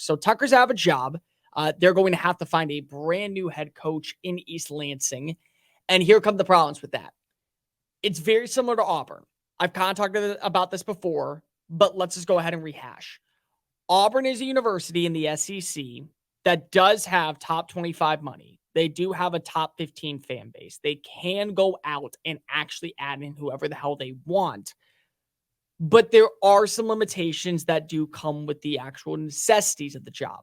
So Tucker's out of a job. They're going to have to find a brand new head coach in East Lansing. And here come the problems with that. It's very similar to Auburn. I've kind of talked about this before, but let's just go ahead and rehash. Auburn is a university in the SEC that does have top 25 money. They do have a top 15 fan base. They can go out and actually add in whoever the hell they want. But there are some limitations that do come with the actual necessities of the job.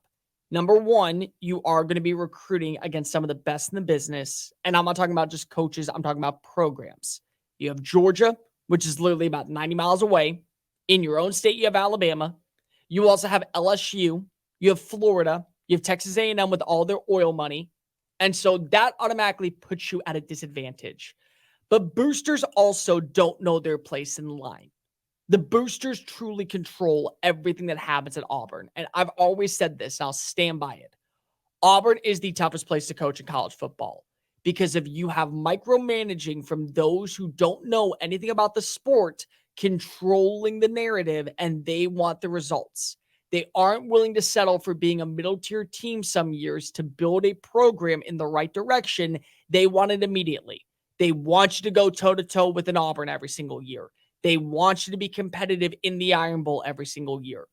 Number one, you are going to be recruiting against some of the best in the business. And I'm not talking about just coaches. I'm talking about programs. You have Georgia, which is literally about 90 miles away. In your own state, you have Alabama. You also have LSU. You have Florida. You have Texas A&M with all their oil money. And so that automatically puts you at a disadvantage. But boosters also don't know their place in line. The boosters truly control everything that happens at Auburn. And I've always said this, and I'll stand by it. Auburn is the toughest place to coach in college football because if you have micromanaging from those who don't know anything about the sport controlling the narrative and they want the results. They aren't willing to settle for being a middle tier team some years to build a program in the right direction. They want it immediately. They want you to go toe to toe with an Auburn every single year. They want you to be competitive in the Iron Bowl every single year.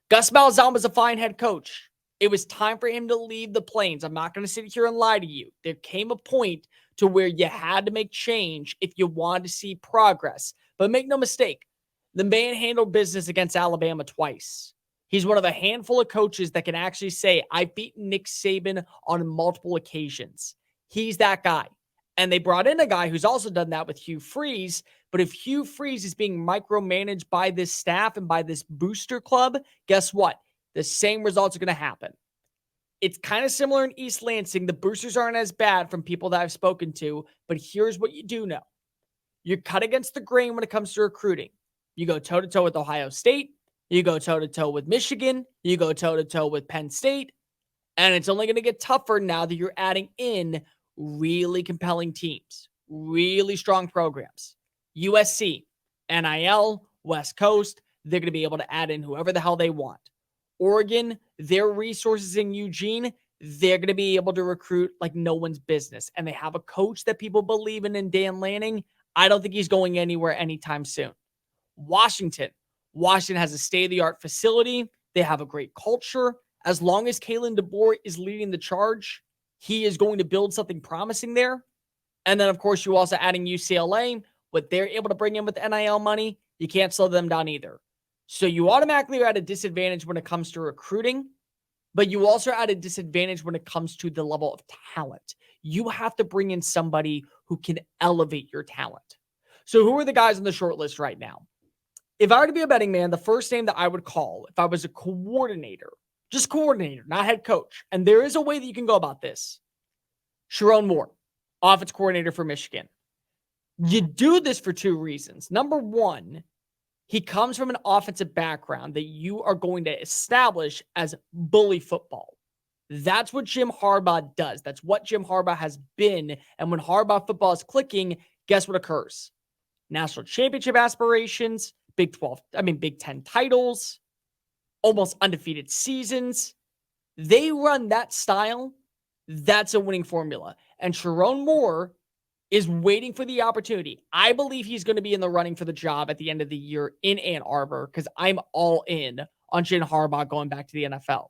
Gus Malzahn was a fine head coach. It was time for him to leave the Plains. I'm not going to sit here and lie to you. There came a point to where you had to make change if you wanted to see progress. But make no mistake, the man handled business against Alabama twice. He's one of a handful of coaches that can actually say, I've beaten Nick Saban on multiple occasions. He's that guy. And they brought in a guy who's also done that with Hugh Freeze. But if Hugh Freeze is being micromanaged by this staff and by this booster club, guess what? The same results are going to happen. It's kind of similar in East Lansing. The boosters aren't as bad from people that I've spoken to, but here's what you do know. You're cut against the grain when it comes to recruiting. You go toe-to-toe with Ohio State. You go toe-to-toe with Michigan. You go toe-to-toe with Penn State. And it's only going to get tougher now that you're adding in really compelling teams, really strong programs. USC, NIL, West Coast, they're going to be able to add in whoever the hell they want. Oregon, their resources in Eugene, they're going to be able to recruit like no one's business. And they have a coach that people believe in Dan Lanning. I don't think he's going anywhere anytime soon. Washington has a state-of-the-art facility. They have a great culture. As long as Kalen DeBoer is leading the charge, he is going to build something promising there. And then, of course, you also adding UCLA. What they're able to bring in with NIL money, you can't slow them down either. So you automatically are at a disadvantage when it comes to recruiting, but you also are at a disadvantage when it comes to the level of talent. You have to bring in somebody who can elevate your talent. So who are the guys on the short list right now? If I were to be a betting man, the first name that I would call if I was a coordinator, just coordinator, not head coach, and there is a way that you can go about this, Sharon Moore, offense coordinator for Michigan. You do this for two reasons. Number one, he comes from an offensive background that you are going to establish as bully football. That's what Jim Harbaugh does. That's what Jim Harbaugh has been. And when Harbaugh football is clicking, guess what occurs? National championship aspirations, Big 10 titles, almost undefeated seasons. They run that style. That's a winning formula. And Sharon Moore is waiting for the opportunity. I believe he's going to be in the running for the job at the end of the year in Ann Arbor because I'm all in on Jim Harbaugh going back to the NFL.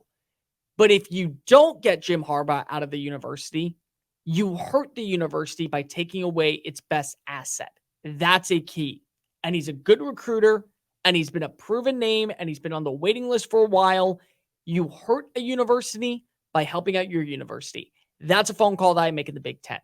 But if you don't get Jim Harbaugh out of the university, you hurt the university by taking away its best asset. That's a key. And he's a good recruiter, and he's been a proven name, and he's been on the waiting list for a while. You hurt a university by helping out your university. That's a phone call that I make in the Big Ten.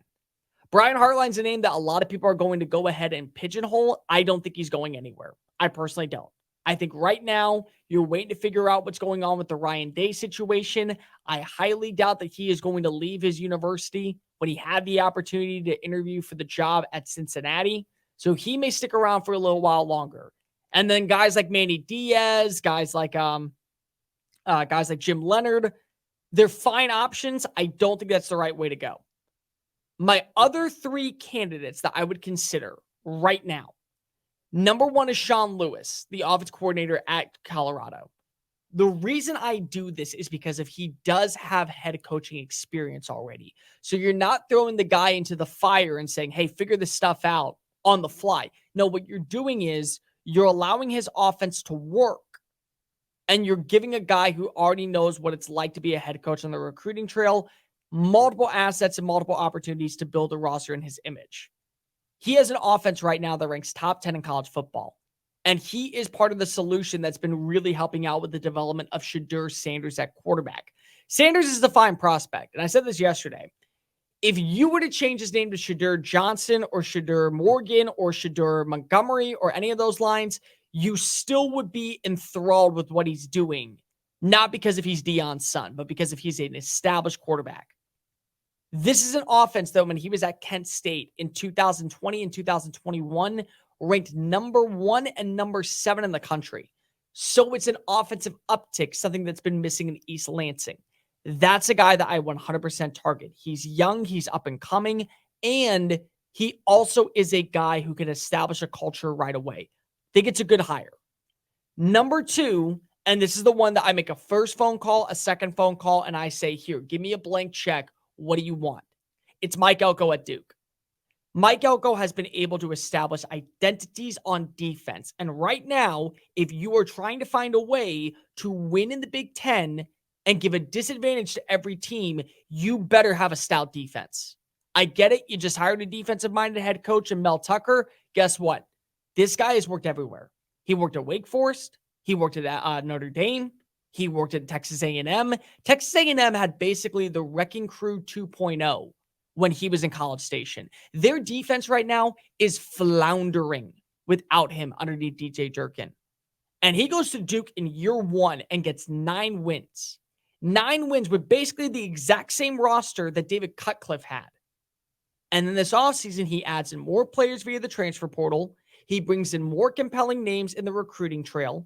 Brian Hartline's a name that a lot of people are going to go ahead and pigeonhole. I don't think he's going anywhere. I personally don't. I think right now you're waiting to figure out what's going on with the Ryan Day situation. I highly doubt that he is going to leave his university when he had the opportunity to interview for the job at Cincinnati. So he may stick around for a little while longer. And then guys like Manny Diaz, guys like Jim Leonard, they're fine options. I don't think that's the right way to go. My other three candidates that I would consider right now. Number one is Sean Lewis, the offense coordinator at Colorado. The reason I do this is because if he does have head coaching experience already. So you're not throwing the guy into the fire and saying, hey, figure this stuff out on the fly. No, what you're doing is you're allowing his offense to work, and you're giving a guy who already knows what it's like to be a head coach on the recruiting trail multiple assets and multiple opportunities to build a roster in his image. He has an offense right now that ranks top 10 in college football. And he is part of the solution that's been really helping out with the development of Shedeur Sanders at quarterback. Sanders is a fine prospect. And I said this yesterday. If you were to change his name to Shedeur Johnson or Shedeur Morgan or Shedeur Montgomery or any of those lines, you still would be enthralled with what he's doing. Not because if he's Deion's son, but because if he's an established quarterback. This is an offense, though, when he was at Kent State in 2020 and 2021, ranked number 1 and number 7 in the country. So it's an offensive uptick, something that's been missing in East Lansing. That's a guy that I 100% target. He's young, he's up and coming, and he also is a guy who can establish a culture right away. I think it's a good hire. Number 2, and this is the one that I make a first phone call, a second phone call, and I say, here, give me a blank check. What do you want? It's Mike Elko at Duke. Mike Elko has been able to establish identities on defense. And right now, if you are trying to find a way to win in the Big Ten and give a disadvantage to every team, you better have a stout defense. I get it. You just hired a defensive-minded head coach in Mel Tucker. Guess what? This guy has worked everywhere. He worked at Wake Forest. He worked at Notre Dame. He worked at Texas A&M. Texas A&M had basically the Wrecking Crew 2.0 when he was in College Station. Their defense right now is floundering without him underneath DJ Durkin. And he goes to Duke in year 1 and gets 9 wins. 9 wins with basically the exact same roster that David Cutcliffe had. And then this offseason, he adds in more players via the transfer portal. He brings in more compelling names in the recruiting trail.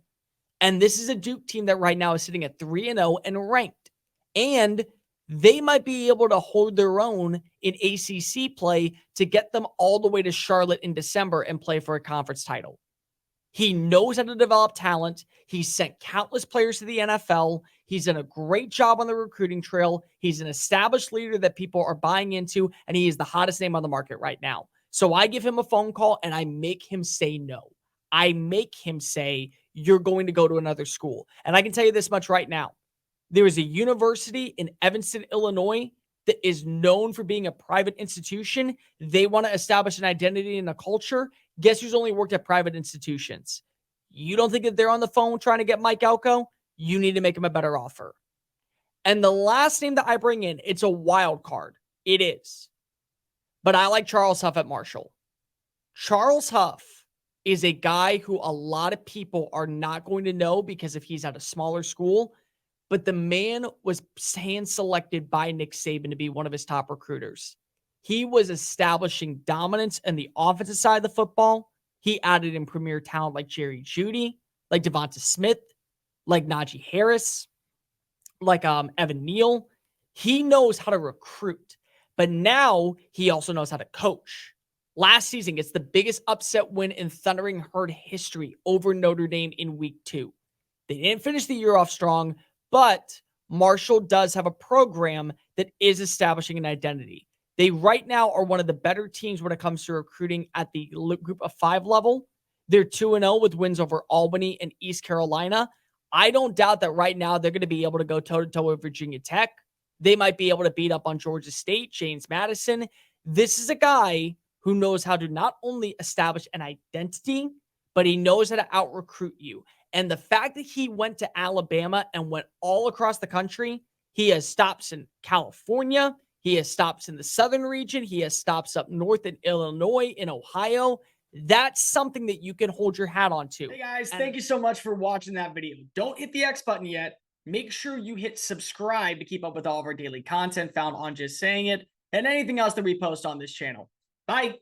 And this is a Duke team that right now is sitting at 3-0 and ranked. And they might be able to hold their own in ACC play to get them all the way to Charlotte in December and play for a conference title. He knows how to develop talent. He's sent countless players to the NFL. He's done a great job on the recruiting trail. He's an established leader that people are buying into, and he is the hottest name on the market right now. So I give him a phone call, and I make him say no. I make him say, you're going to go to another school. And I can tell you this much right now. There is a university in Evanston, Illinois that is known for being a private institution. They want to establish an identity and a culture. Guess who's only worked at private institutions? You don't think that they're on the phone trying to get Mike Elko? You need to make him a better offer. And the last name that I bring in, it's a wild card. It is. But I like Charles Huff at Marshall. Charles Huff is a guy who a lot of people are not going to know because if he's at a smaller school, but the man was hand-selected by Nick Saban to be one of his top recruiters. He was establishing dominance in the offensive side of the football. He added in premier talent like Jerry Jeudy, like Devonta Smith, like Najee Harris, like Evan Neal. He knows how to recruit, but now he also knows how to coach. Last season, it's the biggest upset win in Thundering Herd history over Notre Dame in week 2. They didn't finish the year off strong, but Marshall does have a program that is establishing an identity. They right now are one of the better teams when it comes to recruiting at the group of 5 level. They're 2-0 with wins over Albany and East Carolina. I don't doubt that right now they're going to be able to go toe-to-toe with Virginia Tech. They might be able to beat up on Georgia State, James Madison. This is a guy who knows how to not only establish an identity, but he knows how to out-recruit you. And the fact that he went to Alabama and went all across the country, he has stops in California, he has stops in the southern region, he has stops up north in Illinois, in Ohio. That's something that you can hold your hat on to. Hey guys, thank you so much for watching that video. Don't hit the X button yet. Make sure you hit subscribe to keep up with all of our daily content found on Just Saying It and anything else that we post on this channel. Bye.